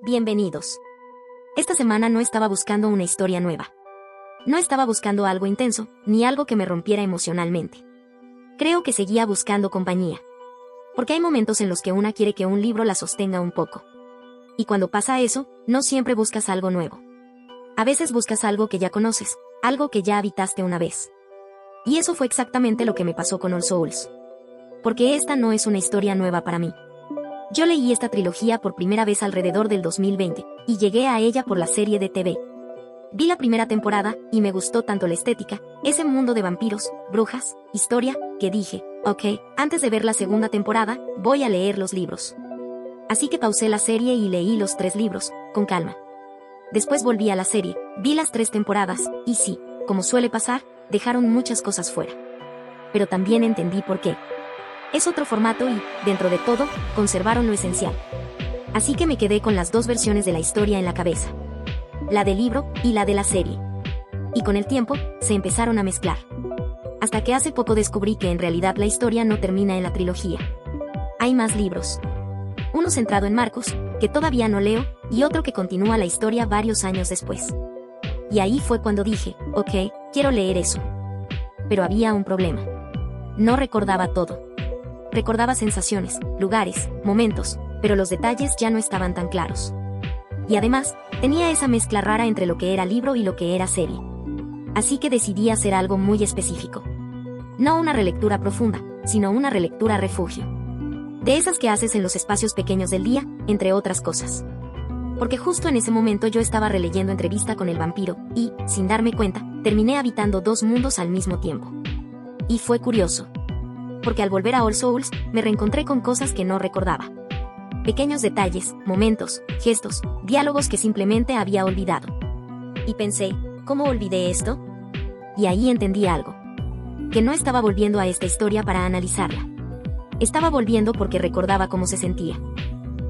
Bienvenidos. Esta semana no estaba buscando una historia nueva. No estaba buscando algo intenso, ni algo que me rompiera emocionalmente. Creo que seguía buscando compañía. Porque hay momentos en los que una quiere que un libro la sostenga un poco. Y cuando pasa eso, no siempre buscas algo nuevo. A veces buscas algo que ya conoces, algo que ya habitaste una vez. Y eso fue exactamente lo que me pasó con All Souls. Porque esta no es una historia nueva para mí. Yo leí esta trilogía por primera vez alrededor del 2020, y llegué a ella por la serie de TV. Vi la primera temporada, y me gustó tanto la estética, ese mundo de vampiros, brujas, historia, que dije, ok, antes de ver la segunda temporada, voy a leer los libros. Así que pausé la serie y leí los 3 libros, con calma. Después volví a la serie, vi las 3 temporadas, y sí, como suele pasar, dejaron muchas cosas fuera. Pero también entendí por qué. Es otro formato y, dentro de todo, conservaron lo esencial. Así que me quedé con las 2 versiones de la historia en la cabeza. La del libro y la de la serie. Y con el tiempo, se empezaron a mezclar. Hasta que hace poco descubrí que en realidad la historia no termina en la trilogía. Hay más libros. Uno centrado en Marcus, que todavía no leo, y otro que continúa la historia varios años después. Y ahí fue cuando dije, ok, quiero leer eso. Pero había un problema. No recordaba todo. Recordaba sensaciones, lugares, momentos, pero los detalles ya no estaban tan claros. Y además, tenía esa mezcla rara entre lo que era libro y lo que era serie. Así que decidí hacer algo muy específico. No una relectura profunda, sino una relectura refugio. De esas que haces en los espacios pequeños del día, entre otras cosas. Porque justo en ese momento yo estaba releyendo Entrevista con el vampiro, y, sin darme cuenta, terminé habitando 2 mundos al mismo tiempo. Y fue curioso. Porque al volver a All Souls, me reencontré con cosas que no recordaba. Pequeños detalles, momentos, gestos, diálogos que simplemente había olvidado. Y pensé, ¿cómo olvidé esto? Y ahí entendí algo. Que no estaba volviendo a esta historia para analizarla. Estaba volviendo porque recordaba cómo se sentía.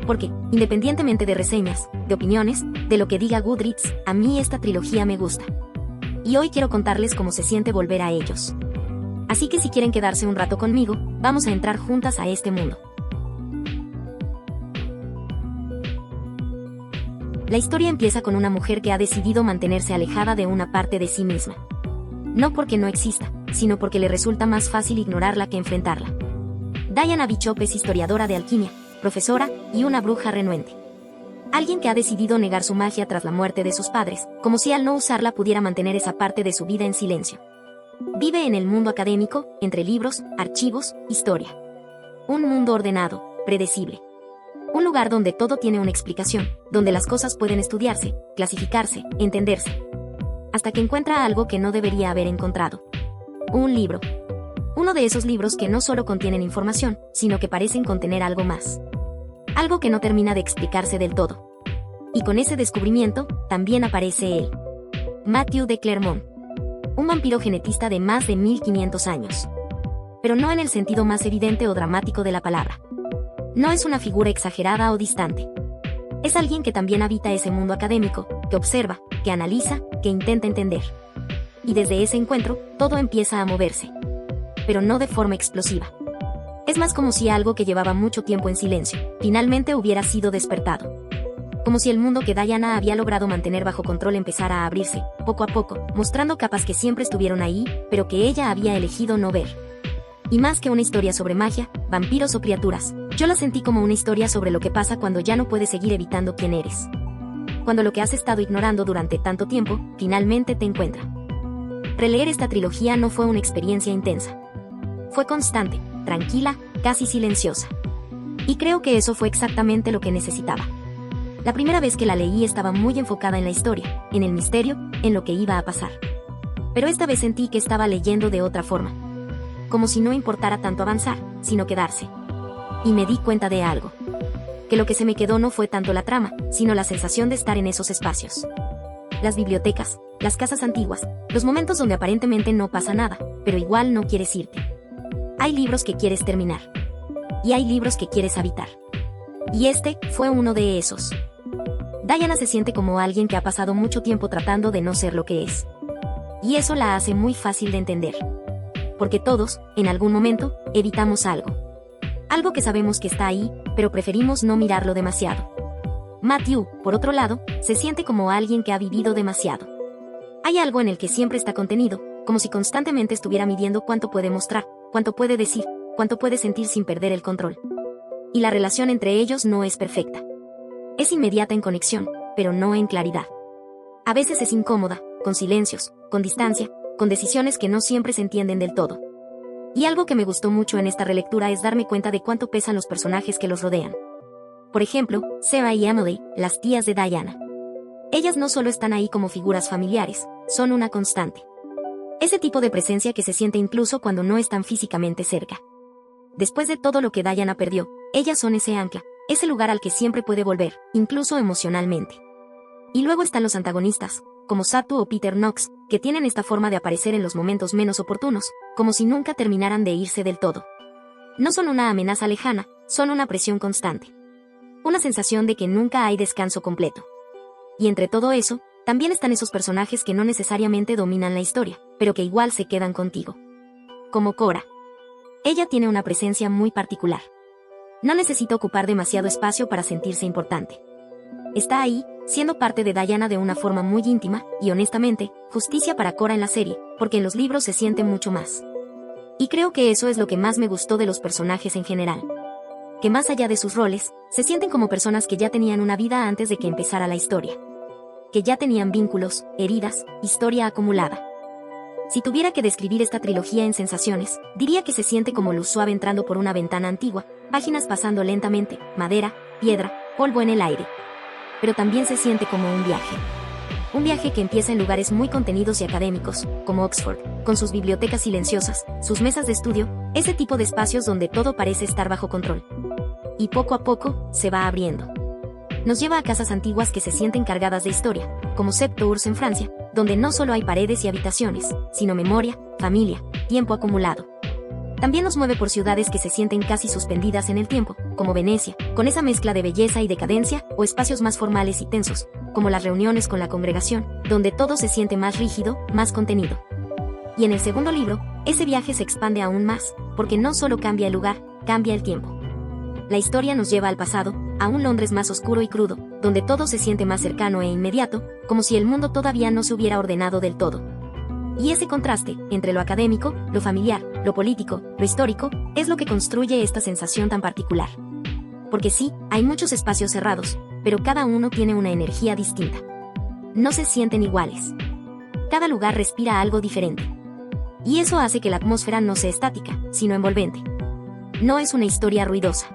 Porque, independientemente de reseñas, de opiniones, de lo que diga Goodreads, a mí esta trilogía me gusta. Y hoy quiero contarles cómo se siente volver a ellos. Así que si quieren quedarse un rato conmigo, vamos a entrar juntas a este mundo. La historia empieza con una mujer que ha decidido mantenerse alejada de una parte de sí misma. No porque no exista, sino porque le resulta más fácil ignorarla que enfrentarla. Diana Bishop es historiadora de alquimia, profesora y una bruja renuente. Alguien que ha decidido negar su magia tras la muerte de sus padres, como si al no usarla pudiera mantener esa parte de su vida en silencio. Vive en el mundo académico, entre libros, archivos, historia. Un mundo ordenado, predecible. Un lugar donde todo tiene una explicación, donde las cosas pueden estudiarse, clasificarse, entenderse. Hasta que encuentra algo que no debería haber encontrado. Un libro. Uno de esos libros que no solo contienen información, sino que parecen contener algo más. Algo que no termina de explicarse del todo. Y con ese descubrimiento, también aparece él. Matthew de Clermont. Un vampiro genetista de más de 1500 años. Pero no en el sentido más evidente o dramático de la palabra. No es una figura exagerada o distante. Es alguien que también habita ese mundo académico, que observa, que analiza, que intenta entender. Y desde ese encuentro, todo empieza a moverse. Pero no de forma explosiva. Es más como si algo que llevaba mucho tiempo en silencio, finalmente hubiera sido despertado. Como si el mundo que Diana había logrado mantener bajo control empezara a abrirse, poco a poco, mostrando capas que siempre estuvieron ahí, pero que ella había elegido no ver. Y más que una historia sobre magia, vampiros o criaturas, yo la sentí como una historia sobre lo que pasa cuando ya no puedes seguir evitando quién eres. Cuando lo que has estado ignorando durante tanto tiempo, finalmente te encuentra. Releer esta trilogía no fue una experiencia intensa. Fue constante, tranquila, casi silenciosa. Y creo que eso fue exactamente lo que necesitaba. La primera vez que la leí estaba muy enfocada en la historia, en el misterio, en lo que iba a pasar. Pero esta vez sentí que estaba leyendo de otra forma. Como si no importara tanto avanzar, sino quedarse. Y me di cuenta de algo. Que lo que se me quedó no fue tanto la trama, sino la sensación de estar en esos espacios. Las bibliotecas, las casas antiguas, los momentos donde aparentemente no pasa nada, pero igual no quieres irte. Hay libros que quieres terminar. Y hay libros que quieres habitar. Y este fue uno de esos. Diana se siente como alguien que ha pasado mucho tiempo tratando de no ser lo que es. Y eso la hace muy fácil de entender. Porque todos, en algún momento, evitamos algo. Algo que sabemos que está ahí, pero preferimos no mirarlo demasiado. Matthew, por otro lado, se siente como alguien que ha vivido demasiado. Hay algo en el que siempre está contenido, como si constantemente estuviera midiendo cuánto puede mostrar, cuánto puede decir, cuánto puede sentir sin perder el control. Y la relación entre ellos no es perfecta. Es inmediata en conexión, pero no en claridad. A veces es incómoda, con silencios, con distancia, con decisiones que no siempre se entienden del todo. Y algo que me gustó mucho en esta relectura es darme cuenta de cuánto pesan los personajes que los rodean. Por ejemplo, Sarah y Emily, las tías de Diana. Ellas no solo están ahí como figuras familiares, son una constante. Ese tipo de presencia que se siente incluso cuando no están físicamente cerca. Después de todo lo que Diana perdió, ellas son ese ancla, ese lugar al que siempre puede volver, incluso emocionalmente. Y luego están los antagonistas, como Satu o Peter Knox, que tienen esta forma de aparecer en los momentos menos oportunos, como si nunca terminaran de irse del todo. No son una amenaza lejana, son una presión constante. Una sensación de que nunca hay descanso completo. Y entre todo eso, también están esos personajes que no necesariamente dominan la historia, pero que igual se quedan contigo. Como Cora. Ella tiene una presencia muy particular. No necesita ocupar demasiado espacio para sentirse importante. Está ahí, siendo parte de Diana de una forma muy íntima, y honestamente, justicia para Cora en la serie, porque en los libros se siente mucho más. Y creo que eso es lo que más me gustó de los personajes en general. Que más allá de sus roles, se sienten como personas que ya tenían una vida antes de que empezara la historia. Que ya tenían vínculos, heridas, historia acumulada. Si tuviera que describir esta trilogía en sensaciones, diría que se siente como luz suave entrando por una ventana antigua, páginas pasando lentamente, madera, piedra, polvo en el aire. Pero también se siente como un viaje. Un viaje que empieza en lugares muy contenidos y académicos, como Oxford, con sus bibliotecas silenciosas, sus mesas de estudio, ese tipo de espacios donde todo parece estar bajo control. Y poco a poco, se va abriendo. Nos lleva a casas antiguas que se sienten cargadas de historia, como Sept Tours en Francia, donde no solo hay paredes y habitaciones, sino memoria, familia, tiempo acumulado. También nos mueve por ciudades que se sienten casi suspendidas en el tiempo, como Venecia, con esa mezcla de belleza y decadencia, o espacios más formales y tensos, como las reuniones con la congregación, donde todo se siente más rígido, más contenido. Y en el segundo libro, ese viaje se expande aún más, porque no solo cambia el lugar, cambia el tiempo. La historia nos lleva al pasado, a un Londres más oscuro y crudo, donde todo se siente más cercano e inmediato, como si el mundo todavía no se hubiera ordenado del todo. Y ese contraste, entre lo académico, lo familiar, lo político, lo histórico, es lo que construye esta sensación tan particular. Porque sí, hay muchos espacios cerrados, pero cada uno tiene una energía distinta. No se sienten iguales. Cada lugar respira algo diferente. Y eso hace que la atmósfera no sea estática, sino envolvente. No es una historia ruidosa.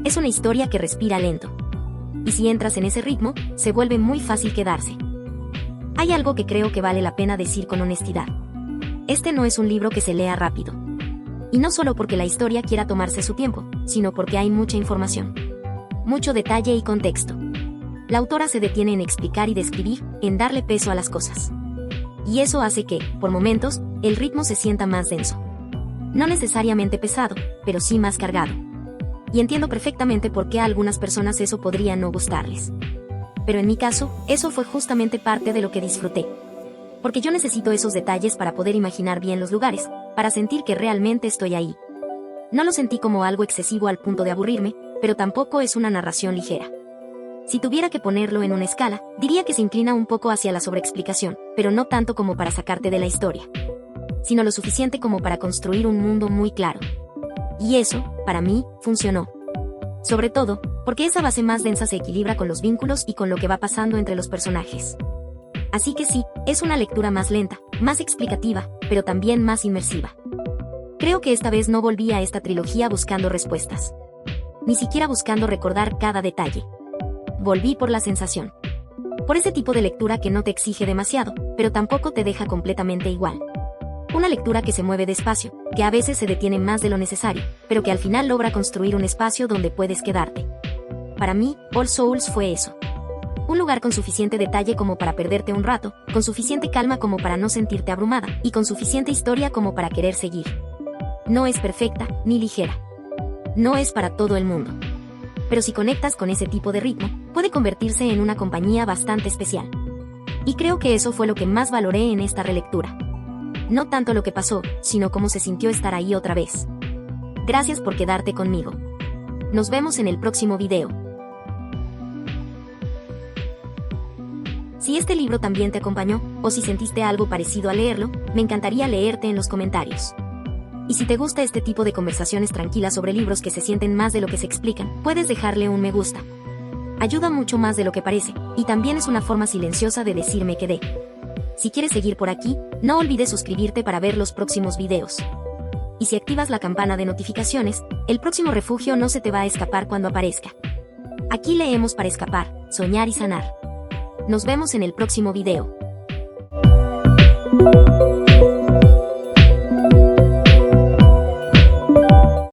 Es una historia que respira lento. Y si entras en ese ritmo, se vuelve muy fácil quedarse. Hay algo que creo que vale la pena decir con honestidad. Este no es un libro que se lea rápido. Y no solo porque la historia quiera tomarse su tiempo, sino porque hay mucha información. Mucho detalle y contexto. La autora se detiene en explicar y describir, en darle peso a las cosas. Y eso hace que, por momentos, el ritmo se sienta más denso. No necesariamente pesado, pero sí más cargado. Y entiendo perfectamente por qué a algunas personas eso podría no gustarles. Pero en mi caso, eso fue justamente parte de lo que disfruté. Porque yo necesito esos detalles para poder imaginar bien los lugares, para sentir que realmente estoy ahí. No lo sentí como algo excesivo al punto de aburrirme, pero tampoco es una narración ligera. Si tuviera que ponerlo en una escala, diría que se inclina un poco hacia la sobreexplicación, pero no tanto como para sacarte de la historia, sino lo suficiente como para construir un mundo muy claro. Y eso, para mí, funcionó. Sobre todo, porque esa base más densa se equilibra con los vínculos y con lo que va pasando entre los personajes. Así que sí, es una lectura más lenta, más explicativa, pero también más inmersiva. Creo que esta vez no volví a esta trilogía buscando respuestas. Ni siquiera buscando recordar cada detalle. Volví por la sensación. Por ese tipo de lectura que no te exige demasiado, pero tampoco te deja completamente igual. Una lectura que se mueve despacio, que a veces se detiene más de lo necesario, pero que al final logra construir un espacio donde puedes quedarte. Para mí, All Souls fue eso. Un lugar con suficiente detalle como para perderte un rato, con suficiente calma como para no sentirte abrumada, y con suficiente historia como para querer seguir. No es perfecta, ni ligera. No es para todo el mundo. Pero si conectas con ese tipo de ritmo, puede convertirse en una compañía bastante especial. Y creo que eso fue lo que más valoré en esta relectura. No tanto lo que pasó, sino cómo se sintió estar ahí otra vez. Gracias por quedarte conmigo. Nos vemos en el próximo video. Si este libro también te acompañó, o si sentiste algo parecido al leerlo, me encantaría leerte en los comentarios. Y si te gusta este tipo de conversaciones tranquilas sobre libros que se sienten más de lo que se explican, puedes dejarle un me gusta. Ayuda mucho más de lo que parece, y también es una forma silenciosa de decirme que Si quieres seguir por aquí, no olvides suscribirte para ver los próximos videos. Y si activas la campana de notificaciones, el próximo refugio no se te va a escapar cuando aparezca. Aquí leemos para escapar, soñar y sanar. Nos vemos en el próximo video.